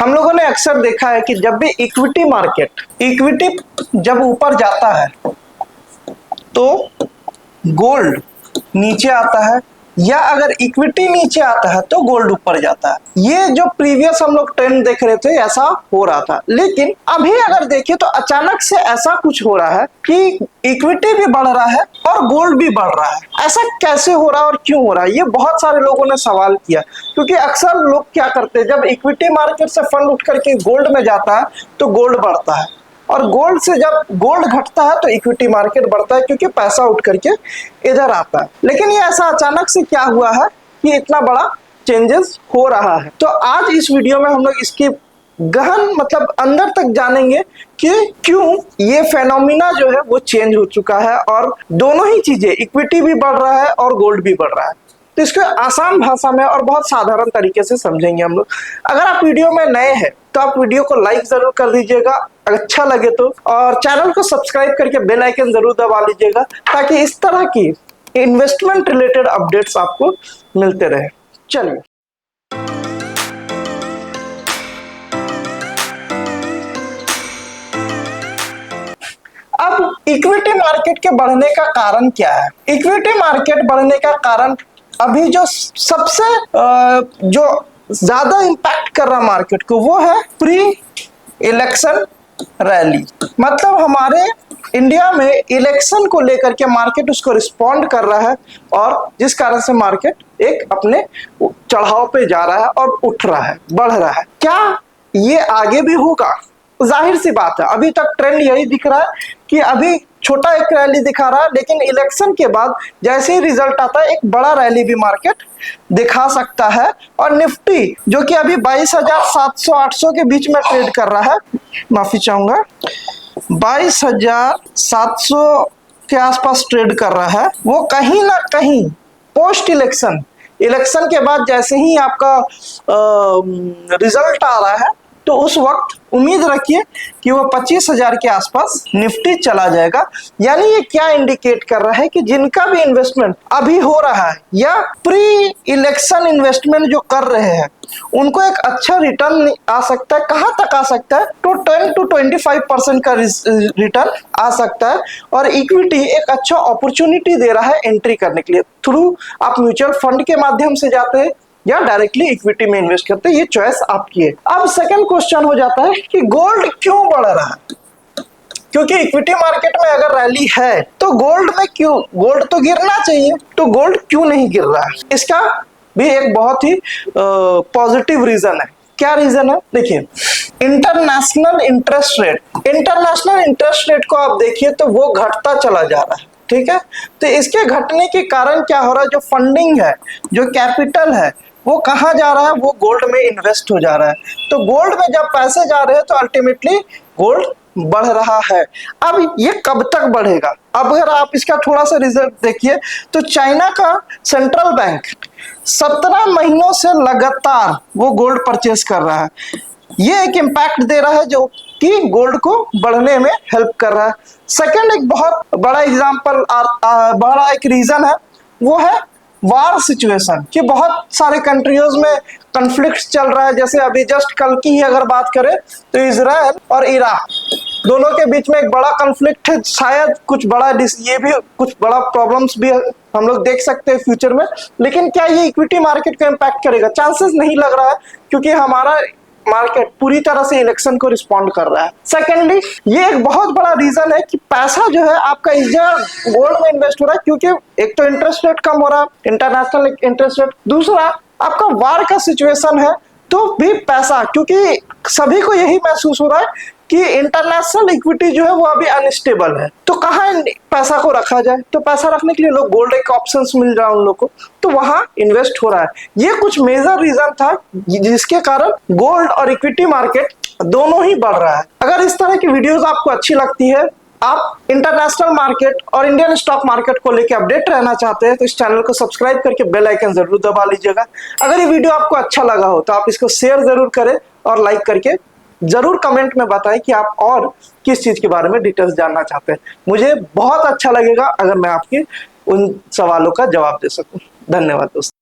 हम लोगों ने अक्सर देखा है कि जब भी इक्विटी जब ऊपर जाता है तो गोल्ड नीचे आता है, या अगर इक्विटी नीचे आता है तो गोल्ड ऊपर जाता है। ये जो प्रीवियस हम लोग ट्रेंड देख रहे थे ऐसा हो रहा था, लेकिन अभी अगर देखें तो अचानक से ऐसा कुछ हो रहा है कि इक्विटी भी बढ़ रहा है और गोल्ड भी बढ़ रहा है। ऐसा कैसे हो रहा है और क्यों हो रहा है, ये बहुत सारे लोगों ने सवाल किया। क्योंकि अक्सर लोग क्या करते हैं, जब इक्विटी मार्केट से फंड उठ करके गोल्ड में जाता है तो गोल्ड बढ़ता है, और गोल्ड से जब गोल्ड घटता है तो इक्विटी मार्केट बढ़ता है, क्योंकि पैसा उठ करके इधर आता है। लेकिन ये ऐसा अचानक से क्या हुआ है कि इतना बड़ा चेंजेस हो रहा है। तो आज इस वीडियो में हम लोग इसकी गहन मतलब अंदर तक जानेंगे कि क्यों ये फेनोमिना जो है वो चेंज हो चुका है, और दोनों ही चीजें, इक्विटी भी बढ़ रहा है और गोल्ड भी बढ़ रहा है। तो इसको आसान भाषा में और बहुत साधारण तरीके से समझेंगे हम लोग। अगर आप वीडियो में नए हैं तो आप वीडियो को लाइक जरूर कर दीजिएगा, अच्छा लगे तो, और चैनल को सब्सक्राइब करके बेल आइकन जरूर दबा लीजिएगा, ताकि इस तरह की इन्वेस्टमेंट रिलेटेड अपडेट्स आपको मिलते रहे। चलिए, अब इक्विटी मार्केट के बढ़ने का कारण क्या है? इक्विटी मार्केट बढ़ने का कारण अभी जो सबसे जो ज्यादा इंपैक्ट कर रहा मार्केट को वो है प्री इलेक्शन रैली। मतलब हमारे इंडिया में इलेक्शन को लेकर के मार्केट उसको रिस्पॉन्ड कर रहा है, और जिस कारण से मार्केट एक अपने चढ़ाव पे जा रहा है और उठ रहा है, बढ़ रहा है। क्या ये आगे भी होगा? जाहिर सी बात है, अभी तक ट्रेंड यही दिख रहा है कि अभी छोटा एक रैली दिखा रहा है, लेकिन इलेक्शन के बाद जैसे ही रिजल्ट आता है एक बड़ा रैली भी मार्केट दिखा सकता है। और निफ्टी जो कि अभी 22,700-800 के बीच में ट्रेड कर रहा है, माफी चाहूंगा, 22,700 के आसपास ट्रेड कर रहा है, वो कहीं ना कहीं पोस्ट इलेक्शन के बाद जैसे ही आपका रिजल्ट आ रहा है तो उस वक्त उम्मीद रखिए कि वो 25,000 के आसपास निफ्टी चला जाएगा। यानी ये क्या इंडिकेट कर रहा है कि जिनका भी इन्वेस्टमेंट अभी हो रहा है या प्री इलेक्शन इन्वेस्टमेंट जो कर रहे हैं उनको एक अच्छा रिटर्न आ सकता है। कहां तक आ सकता है? तो 10 to 25% का रिटर्न आ सकता है, और इक्विटी एक अच्छा अपॉर्चुनिटी दे रहा है एंट्री करने के लिए। थ्रू आप म्यूचुअल फंड के माध्यम से जाते हैं या डायरेक्टली इक्विटी में इन्वेस्ट करते हैं, ये चॉइस आपकी है। अब सेकंड क्वेश्चन हो जाता है कि गोल्ड क्यों बढ़ रहा है? क्योंकि इक्विटी मार्केट में अगर रैली है तो गोल्ड में क्यों? गोल्ड तो गिरना चाहिए, तो गोल्ड क्यों नहीं गिर रहा है? इसका भी एक बहुत ही पॉजिटिव रीजन है। क्या रीजन है? देखिए, इंटरनेशनल इंटरेस्ट रेट को आप देखिए तो वो घटता चला जा रहा है। ठीक है, तो इसके घटने के कारण क्या हो रहा है? जो फंडिंग है, जो कैपिटल है, वो कहाँ जा रहा है? वो गोल्ड में इन्वेस्ट हो जा रहा है। तो गोल्ड में जब पैसे जा रहे हैं तो अल्टीमेटली गोल्ड बढ़ रहा है। अब ये कब तक बढ़ेगा? अब अगर आप इसका थोड़ा सा रिजल्ट देखिए तो चाइना का सेंट्रल बैंक 17 महीनों से लगातार वो गोल्ड परचेस कर रहा है। ये एक इम्पैक्ट दे रहा है जो कि गोल्ड को बढ़ने में हेल्प कर रहा है। सेकंड, एक बहुत बड़ा एग्जांपल, बड़ा एक रीजन है, वो है वार सिचुएशन, कि बहुत सारे कंट्रीज में कॉन्फ्लिक्ट चल रहा है। जैसे अभी जस्ट कल की ही अगर बात करें तो इजराइल और इराक दोनों के बीच में एक बड़ा कॉन्फ्लिक्ट है। शायद कुछ बड़ा ये भी कुछ बड़ा प्रॉब्लम्स भी हम लोग देख सकते हैं फ्यूचर में। लेकिन क्या ये इक्विटी मार्केट को इम्पैक्ट करेगा? चांसेस नहीं लग रहा है, क्योंकि हमारा मार्केट पूरी तरह से इलेक्शन को रिस्पॉन्ड कर रहा है। सेकेंडली, ये एक बहुत बड़ा रीजन है कि पैसा जो है आपका इस जगह गोल्ड में इन्वेस्ट हो रहा है, क्योंकि एक तो इंटरेस्ट रेट कम हो रहा है, इंटरनेशनल इंटरेस्ट रेट, दूसरा आपका वार का सिचुएशन है तो भी पैसा, क्योंकि सभी को यही महसूस हो रहा है कि इंटरनेशनल इक्विटी जो है वो अभी अनस्टेबल है, तो कहाँ पैसा को रखा जाए? तो पैसा रखने के लिए लोग गोल्ड एक ऑप्शंस मिल रहा है उन लोग को, तो वहां इन्वेस्ट हो रहा है। ये कुछ मेजर रीजन था जिसके कारण गोल्ड और इक्विटी मार्केट दोनों ही बढ़ रहा है। अगर इस तरह की वीडियोस आपको अच्छी लगती है, आप इंटरनेशनल मार्केट और इंडियन स्टॉक मार्केट को लेकर अपडेट रहना चाहते हैं, तो इस चैनल को सब्सक्राइब करके बेल आइकन जरूर दबा लीजिएगा। अगर ये वीडियो आपको अच्छा लगा हो तो आप इसको शेयर जरूर करें, और लाइक करके जरूर कमेंट में बताएं कि आप और किस चीज के बारे में डिटेल्स जानना चाहते हैं। मुझे बहुत अच्छा लगेगा अगर मैं आपके उन सवालों का जवाब दे सकूं। धन्यवाद दोस्तों।